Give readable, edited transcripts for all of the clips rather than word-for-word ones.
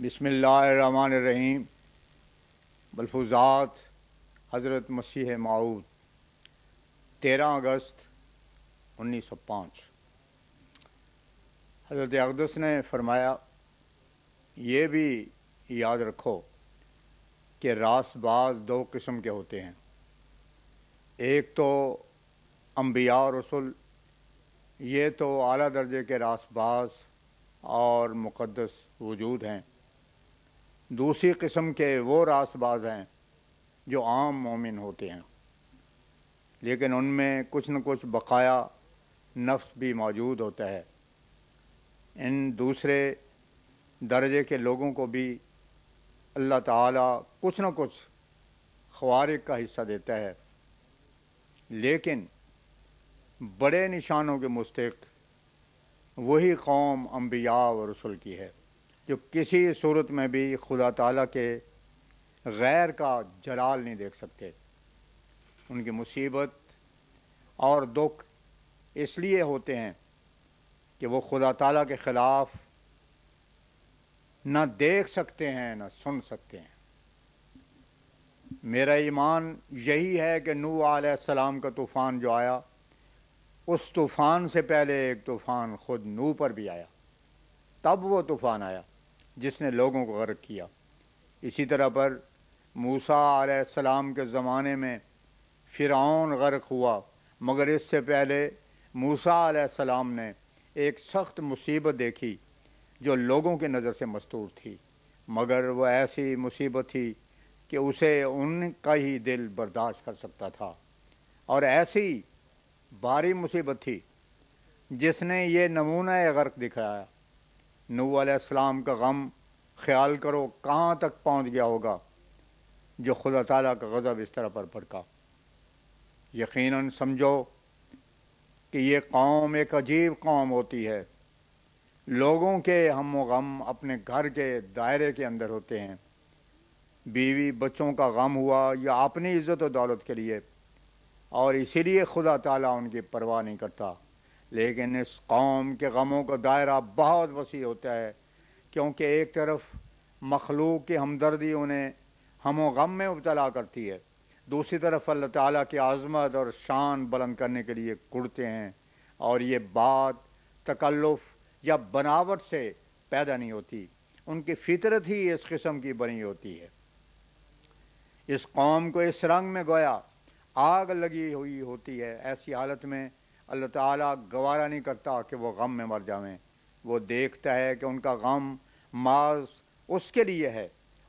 بسم اللہ الرحمن الرحیم۔ ملفوظات حضرت مسیح موعود 13 اگست 1905۔ حضرت اقدس نے فرمایا، یہ بھی یاد رکھو کہ راست باز دو قسم کے ہوتے ہیں، ایک تو انبیاء اور رسول، یہ تو اعلیٰ درجے کے راست باز اور مقدس وجود ہیں۔ دوسری قسم کے وہ راست باز ہیں جو عام مومن ہوتے ہیں، لیکن ان میں کچھ نہ کچھ بقایا نفس بھی موجود ہوتا ہے۔ ان دوسرے درجے کے لوگوں کو بھی اللہ تعالیٰ کچھ نہ کچھ خوارق کا حصہ دیتا ہے، لیکن بڑے نشانوں کے مستحق وہی قوم انبیاء و رسول کی ہے جو کسی صورت میں بھی خدا تعالیٰ کے غیر کا جلال نہیں دیکھ سکتے۔ ان کی مصیبت اور دکھ اس لیے ہوتے ہیں کہ وہ خدا تعالیٰ کے خلاف نہ دیکھ سکتے ہیں نہ سن سکتے ہیں۔ میرا ایمان یہی ہے کہ نوح علیہ السلام کا طوفان جو آیا، اس طوفان سے پہلے ایک طوفان خود نوح پر بھی آیا، تب وہ طوفان آیا جس نے لوگوں کو غرق کیا۔ اسی طرح پر موسیٰ علیہ السلام کے زمانے میں فرعون غرق ہوا، مگر اس سے پہلے موسیٰ علیہ السلام نے ایک سخت مصیبت دیکھی جو لوگوں کی نظر سے مستور تھی، مگر وہ ایسی مصیبت تھی کہ اسے ان کا ہی دل برداشت کر سکتا تھا، اور ایسی بھاری مصیبت تھی جس نے یہ نمونہ غرق دکھایا۔ نوح علیہ السلام کا غم خیال کرو کہاں تک پہنچ گیا ہوگا جو خدا تعالیٰ کا غضب اس طرح پر بھڑکا۔ یقیناً سمجھو کہ یہ قوم ایک عجیب قوم ہوتی ہے۔ لوگوں کے ہم و غم اپنے گھر کے دائرے کے اندر ہوتے ہیں، بیوی بچوں کا غم ہوا یا اپنی عزت و دولت کے لیے، اور اسی لیے خدا تعالیٰ ان کی پرواہ نہیں کرتا۔ لیکن اس قوم کے غموں کا دائرہ بہت وسیع ہوتا ہے، کیونکہ ایک طرف مخلوق کی ہمدردی انہیں ہم و غم میں مبتلا کرتی ہے، دوسری طرف اللہ تعالیٰ کی عظمت اور شان بلند کرنے کے لیے کڑتے ہیں، اور یہ بات تکلف یا بناوٹ سے پیدا نہیں ہوتی، ان کی فطرت ہی اس قسم کی بنی ہوتی ہے۔ اس قوم کو اس رنگ میں گویا آگ لگی ہوئی ہوتی ہے، ایسی حالت میں اللہ تعالیٰ گوارا نہیں کرتا کہ وہ غم میں مر جائیں۔ وہ دیکھتا ہے کہ ان کا غم محض اس کے لیے ہے۔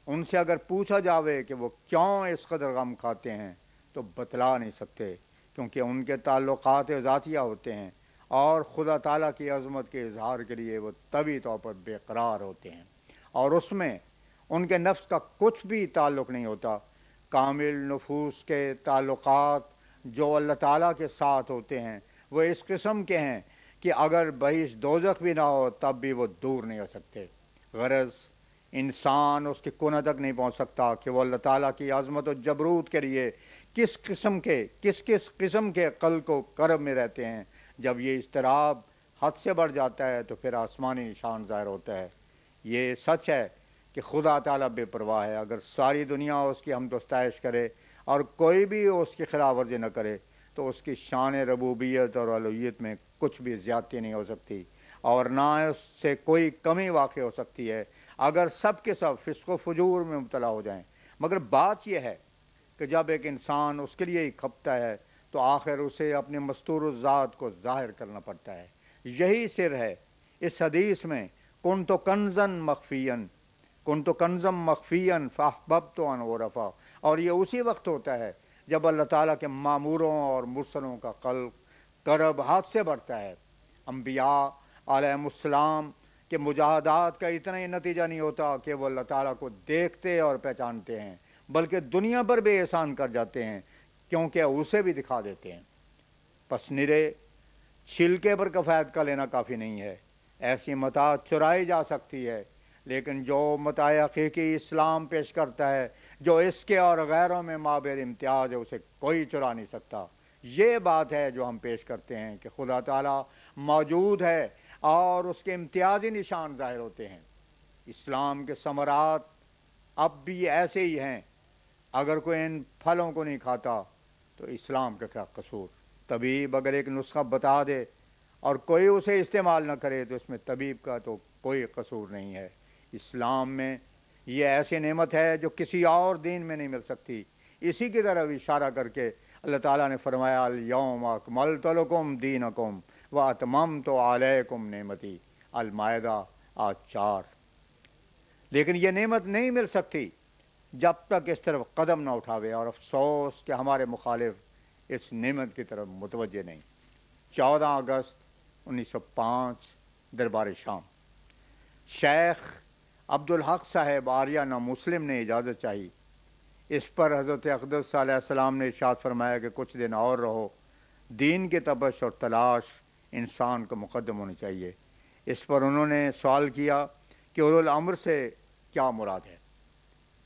ان سے اگر پوچھا جاوے کہ وہ کیوں اس قدر غم کھاتے ہیں تو بتلا نہیں سکتے، کیونکہ ان کے تعلقات ذاتیہ ہوتے ہیں، اور خدا تعالیٰ کی عظمت کے اظہار کے لیے وہ طبعی طور پر بے قرار ہوتے ہیں، اور اس میں ان کے نفس کا کچھ بھی تعلق نہیں ہوتا۔ کامل نفوس کے تعلقات جو اللہ تعالیٰ کے ساتھ ہوتے ہیں وہ اس قسم کے ہیں کہ اگر بہشت دوزخ بھی نہ ہو تب بھی وہ دور نہیں ہو سکتے۔ غرض انسان اس کے کنہ تک نہیں پہنچ سکتا کہ وہ اللہ تعالیٰ کی عظمت و جبروت کے لیے کس قسم کے قلق و کرب میں رہتے ہیں۔ جب یہ اضطراب حد سے بڑھ جاتا ہے تو پھر آسمانی نشان ظاہر ہوتا ہے۔ یہ سچ ہے کہ خدا تعالیٰ بے پرواہ ہے۔ اگر ساری دنیا اس کی حمد و ستائش کرے اور کوئی بھی اس کی خلاف ورزی نہ کرے تو اس کی شان ربوبیت اور الوہیت میں کچھ بھی زیادتی نہیں ہو سکتی، اور نہ اس سے کوئی کمی واقع ہو سکتی ہے اگر سب کے سب فسق و فجور میں مبتلا ہو جائیں۔ مگر بات یہ ہے کہ جب ایک انسان اس کے لیے ہی کھپتا ہے تو آخر اسے اپنے مستور الذات کو ظاہر کرنا پڑتا ہے۔ یہی سر ہے اس حدیث میں، کنت کنزم مخفیاً فاحببت ان اعرف، اور یہ اسی وقت ہوتا ہے جب اللہ تعالیٰ کے ماموروں اور مرسلوں کا کرب حد سے بڑھتا ہے۔ انبیاء علیہ السلام کہ مجاہدات کا اتنا ہی نتیجہ نہیں ہوتا کہ وہ اللہ تعالیٰ کو دیکھتے اور پہچانتے ہیں، بلکہ دنیا پر بھی احسان کر جاتے ہیں، کیونکہ اسے بھی دکھا دیتے ہیں۔ پس نرے چھلکے پر کفایت کا لینا کافی نہیں ہے۔ ایسی متاع چرائی جا سکتی ہے، لیکن جو متاع حقیقی اسلام پیش کرتا ہے، جو اس کے اور غیروں میں مابعد امتیاز ہے، اسے کوئی چرا نہیں سکتا۔ یہ بات ہے جو ہم پیش کرتے ہیں کہ خدا تعالیٰ موجود ہے اور اس کے امتیازی نشان ظاہر ہوتے ہیں۔ اسلام کے ثمرات اب بھی ایسے ہی ہیں. اگر کوئی ان پھلوں کو نہیں کھاتا تو اسلام کا کیا قصور؟ طبیب اگر ایک نسخہ بتا دے اور کوئی اسے استعمال نہ کرے تو اس میں طبیب کا تو کوئی قصور نہیں ہے. اسلام میں یہ ایسی نعمت ہے جو کسی اور دین میں نہیں مل سکتی. اسی کی طرف اشارہ کر کے اللہ تعالیٰ نے فرمایا الیوم اکملت لکم دینکم واتممت علیکم نعمتی. المائدہ 4. لیکن یہ نعمت نہیں مل سکتی جب تک اس طرف قدم نہ اٹھاوے، اور افسوس کہ ہمارے مخالف اس نعمت کی طرف متوجہ نہیں. 14 اگست 1905 دربار شام. شیخ عبدالحق صاحب آریانہ مسلم نے اجازت چاہی. اس پر حضرت اقدس علیہ السلام نے ارشاد فرمایا کہ کچھ دن اور رہو. دین کی تپش اور تلاش انسان کو مقدم ہونی چاہیے. اس پر انہوں نے سوال کیا کہ اولو الامر سے کیا مراد ہے؟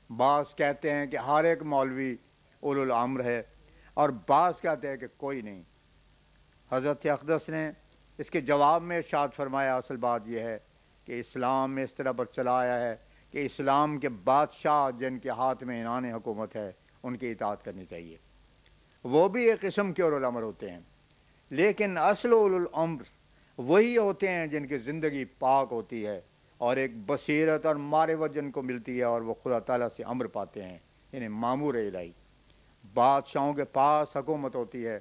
بعض کہتے ہیں کہ ہر ایک مولوی اولو الامر ہے، اور بعض کہتے ہیں کہ کوئی نہیں. حضرت اقدس نے اس کے جواب میں ارشاد فرمایا اصل بات یہ ہے کہ اسلام میں اس طرح پر چلا آیا ہے کہ اسلام کے بادشاہ جن کے ہاتھ میں عنان حکومت ہے ان کی اطاعت کرنی چاہیے. وہ بھی ایک قسم کے اولو الامر ہوتے ہیں، لیکن اصل اولو الامر وہی ہوتے ہیں جن کی زندگی پاک ہوتی ہے اور ایک بصیرت اور معرفت جن کو ملتی ہے، اور وہ خدا تعالیٰ سے امر پاتے ہیں، یعنی مامور الہی. بادشاہوں کے پاس حکومت ہوتی ہے،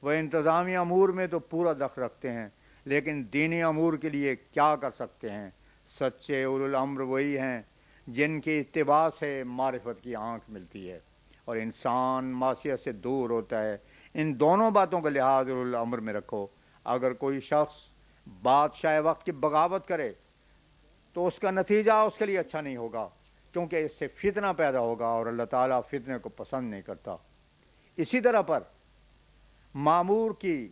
وہ انتظامی امور میں تو پورا دخل رکھتے ہیں، لیکن دینی امور کے لیے کیا کر سکتے ہیں؟ سچے اولو الامر وہی ہیں جن کی اتباع سے معرفت کی آنکھ ملتی ہے اور انسان معصیت سے دور ہوتا ہے. ان دونوں باتوں کا لحاظ اولو الامر میں رکھو. اگر کوئی شخص بادشاہ وقت کی بغاوت کرے تو اس کا نتیجہ اس کے لیے اچھا نہیں ہوگا، کیونکہ اس سے فتنہ پیدا ہوگا اور اللہ تعالیٰ فتنے کو پسند نہیں کرتا. اسی طرح پر مامور کی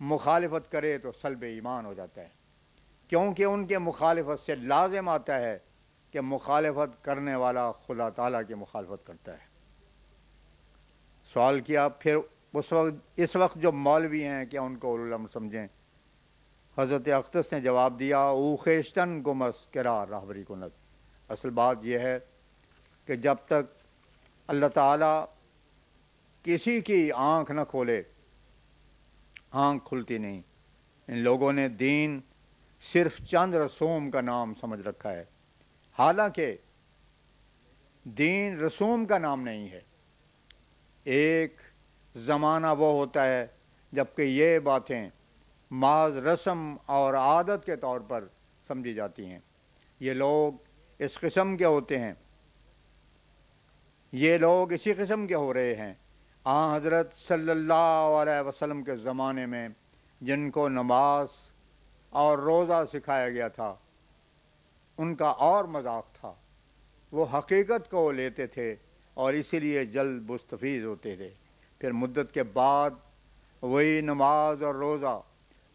مخالفت کرے تو سلب ایمان ہو جاتا ہے، کیونکہ ان کے مخالفت سے لازم آتا ہے کہ مخالفت کرنے والا خدا تعالیٰ کی مخالفت کرتا ہے. سوال کیا پھر اس وقت جو مولوی ہیں کیا ان کو اولو الامر سمجھیں؟ حضرت اقدس نے جواب دیا او خیشتن گمس کرا راہبری کنت. اصل بات یہ ہے کہ جب تک اللہ تعالیٰ کسی کی آنکھ نہ کھولے، آنکھ کھلتی نہیں. ان لوگوں نے دین صرف چند رسوم کا نام سمجھ رکھا ہے، حالانکہ دین رسوم کا نام نہیں ہے. ایک زمانہ وہ ہوتا ہے جبکہ یہ باتیں محض رسم اور عادت کے طور پر سمجھی جاتی ہیں. یہ لوگ اس قسم کے ہوتے ہیں، یہ لوگ اسی قسم کے ہو رہے ہیں. حضرت صلی اللہ علیہ وسلم کے زمانے میں جن کو نماز اور روزہ سکھایا گیا تھا ان کا اور مذاق تھا. وہ حقیقت کو لیتے تھے اور اسی لیے جلد مستفیض ہوتے تھے. پھر مدت کے بعد وہی نماز اور روزہ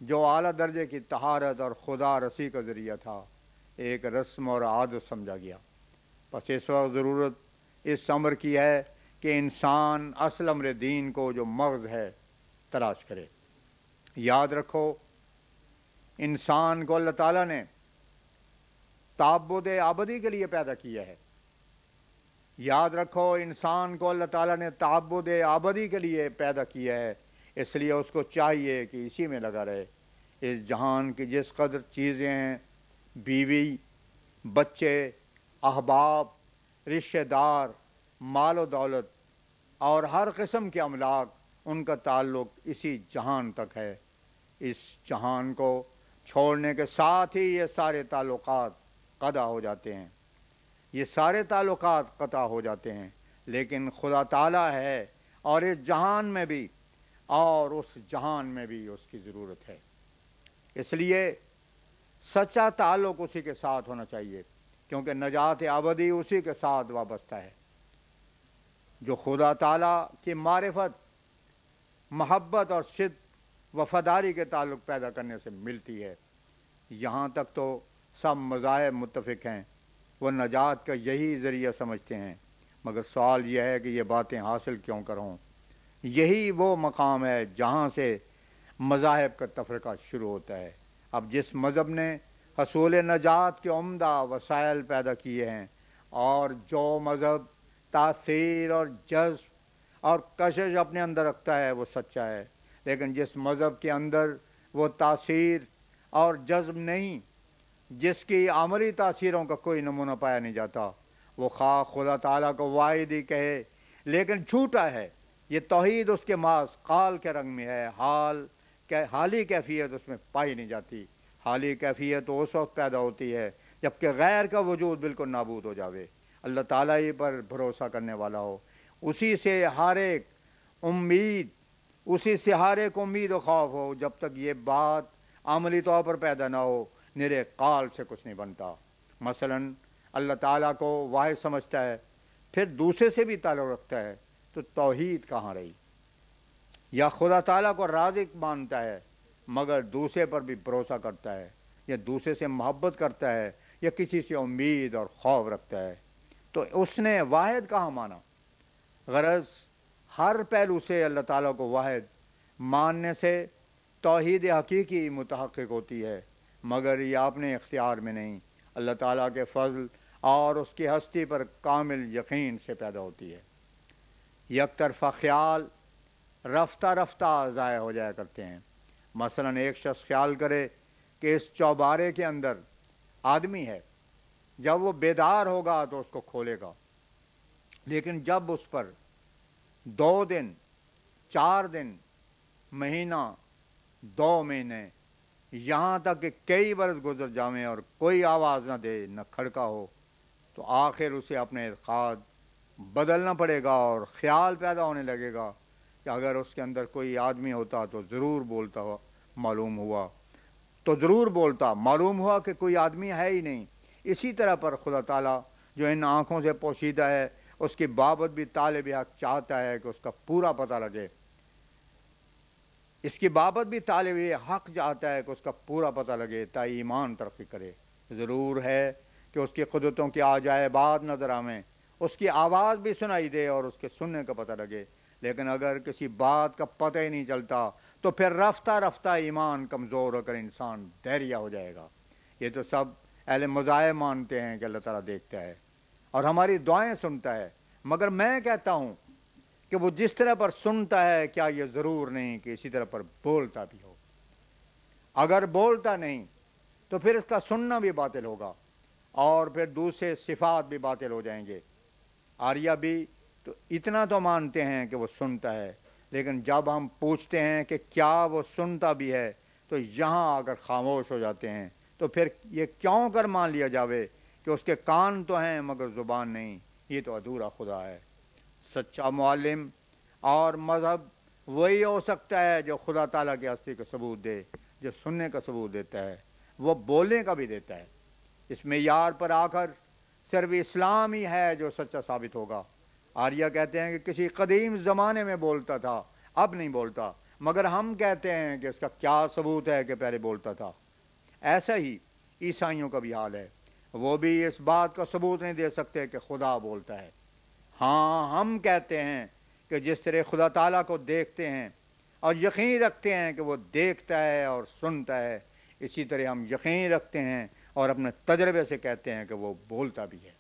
جو اعلیٰ درجے کی طہارت اور خدا رسی کا ذریعہ تھا ایک رسم اور عادت سمجھا گیا. پس اس وقت ضرورت اس امر کی ہے کہ انسان اصل امر دین کو جو مغز ہے تلاش کرے. یاد رکھو انسان کو اللہ تعالیٰ نے تعبد ابدی کے لیے پیدا کیا ہے. یاد رکھو انسان کو اللہ تعالیٰ نے تعبد ابدی کے لیے پیدا کیا ہے، اس لیے اس کو چاہیے کہ اسی میں لگا رہے. اس جہان کی جس قدر چیزیں ہیں، بیوی، بچے، احباب، رشتہ دار، مال و دولت اور ہر قسم کے املاک، ان کا تعلق اسی جہان تک ہے. اس جہان کو چھوڑنے کے ساتھ ہی یہ سارے تعلقات قطع ہو جاتے ہیں. یہ سارے تعلقات قطع ہو جاتے ہیں، لیکن خدا تعالیٰ ہے اور اس جہان میں بھی اور اس جہان میں بھی اس کی ضرورت ہے. اس لیے سچا تعلق اسی کے ساتھ ہونا چاہیے، کیونکہ نجات ابدی اسی کے ساتھ وابستہ ہے جو خدا تعالیٰ کی معرفت، محبت اور صدق وفاداری کے تعلق پیدا کرنے سے ملتی ہے. یہاں تک تو سب مذاہب متفق ہیں، وہ نجات کا یہی ذریعہ سمجھتے ہیں. مگر سوال یہ ہے کہ یہ باتیں حاصل کیوں کروں؟ یہی وہ مقام ہے جہاں سے مذاہب کا تفرقہ شروع ہوتا ہے. اب جس مذہب نے حصول نجات کے عمدہ وسائل پیدا کیے ہیں، اور جو مذہب تاثیر اور جذب اور کشش اپنے اندر رکھتا ہے وہ سچا ہے، لیکن جس مذہب کے اندر وہ تاثیر اور جذب نہیں، جس کی عملی تاثیروں کا کوئی نمونہ پایا نہیں جاتا، وہ خواہ خدا تعالیٰ کو واحد ہی کہے لیکن جھوٹا ہے۔ یہ توحید اس کے محض قال کے رنگ میں ہے، حالی کیفیت اس میں پائی نہیں جاتی۔ حالی کیفیت تو اس وقت پیدا ہوتی ہے جبکہ غیر کا وجود بالکل نابود ہو جاوے، اللہ تعالیٰ ہی پر بھروسہ کرنے والا ہو، اسی سے ہر ایک امید و خوف ہو۔ جب تک یہ بات عملی طور پر پیدا نہ ہو، نرے قال سے کچھ نہیں بنتا۔ مثلا اللہ تعالیٰ کو واحد سمجھتا ہے، پھر دوسرے سے بھی تعلق رکھتا ہے، تو توحید کہاں رہی؟ یا خدا تعالیٰ کو رازق مانتا ہے مگر دوسرے پر بھی بھروسہ کرتا ہے، یا دوسرے سے محبت کرتا ہے، یا کسی سے امید اور خوف رکھتا ہے، تو اس نے واحد کہاں مانا؟ غرض ہر پہلو سے اللہ تعالیٰ کو واحد ماننے سے توحید حقیقی متحقق ہوتی ہے، مگر یہ اپنے اختیار میں نہیں، اللہ تعالیٰ کے فضل اور اس کی ہستی پر کامل یقین سے پیدا ہوتی ہے۔ یک طرفہ خیال رفتہ رفتہ ضائع ہو جایا کرتے ہیں۔ مثلا ایک شخص خیال کرے کہ اس چوبارے کے اندر آدمی ہے، جب وہ بیدار ہوگا تو اس کو کھولے گا، لیکن جب اس پر 2 دن 4 دن مہینہ 2 مہینے یہاں تک کہ کئی برس گزر جاویں اور کوئی آواز نہ دے، نہ کھڑکا ہو، تو آخر اسے اپنے اعتقاد بدلنا پڑے گا اور خیال پیدا ہونے لگے گا کہ اگر اس کے اندر کوئی آدمی ہوتا تو ضرور بولتا معلوم ہوا کہ کوئی آدمی ہے ہی نہیں۔ اسی طرح پر خدا تعالیٰ جو ان آنکھوں سے پوشیدہ ہے، اس کی بابت بھی طالب حق چاہتا ہے کہ اس کا پورا پتہ لگے، اس کی بابت بھی طالب حق چاہتا ہے کہ اس کا پورا پتہ لگے تاکہ ایمان ترقی کرے۔ ضرور ہے کہ اس کی قدرتوں کی عجائبات نظر آویں، اس کی آواز بھی سنائی دے اور اس کے سننے کا پتہ لگے، لیکن اگر کسی بات کا پتہ ہی نہیں چلتا تو پھر رفتہ رفتہ ایمان کمزور ہو کر انسان دہریہ ہو جائے گا۔ یہ تو سب اہل مذاہب مانتے ہیں کہ اللہ تعالیٰ دیکھتا ہے اور ہماری دعائیں سنتا ہے، مگر میں کہتا ہوں کہ وہ جس طرح پر سنتا ہے کیا یہ ضرور نہیں کہ اسی طرح پر بولتا بھی ہو؟ اگر بولتا نہیں تو پھر اس کا سننا بھی باطل ہوگا اور پھر دوسرے صفات بھی باطل ہو جائیں گے۔ آریہ بھی تو اتنا تو مانتے ہیں کہ وہ سنتا ہے، لیکن جب ہم پوچھتے ہیں کہ کیا وہ سنتا بھی ہے تو یہاں آ کر خاموش ہو جاتے ہیں۔ تو پھر یہ کیوں کر مان لیا جاوے کہ اس کے کان تو ہیں مگر زبان نہیں؟ یہ تو ادھورا خدا ہے۔ سچا معلم اور مذہب وہی ہو سکتا ہے جو خدا تعالیٰ کی ہستی کا ثبوت دے، جو سننے کا ثبوت دیتا ہے، وہ بولنے کا بھی دیتا ہے۔ اس معیار پر آ کر صرف اسلام ہی ہے جو سچا ثابت ہوگا۔ آریہ کہتے ہیں کہ کسی قدیم زمانے میں بولتا تھا، اب نہیں بولتا، مگر ہم کہتے ہیں کہ اس کا کیا ثبوت ہے کہ پہلے بولتا تھا؟ ایسا ہی عیسائیوں کا بھی حال ہے، وہ بھی اس بات کا ثبوت نہیں دے سکتے کہ خدا بولتا ہے۔ ہاں، ہم کہتے ہیں کہ جس طرح خدا تعالیٰ کو دیکھتے ہیں اور یقین رکھتے ہیں کہ وہ دیکھتا ہے اور سنتا ہے، اسی طرح ہم یقین رکھتے ہیں اور اپنے تجربے سے کہتے ہیں کہ وہ بولتا بھی ہے۔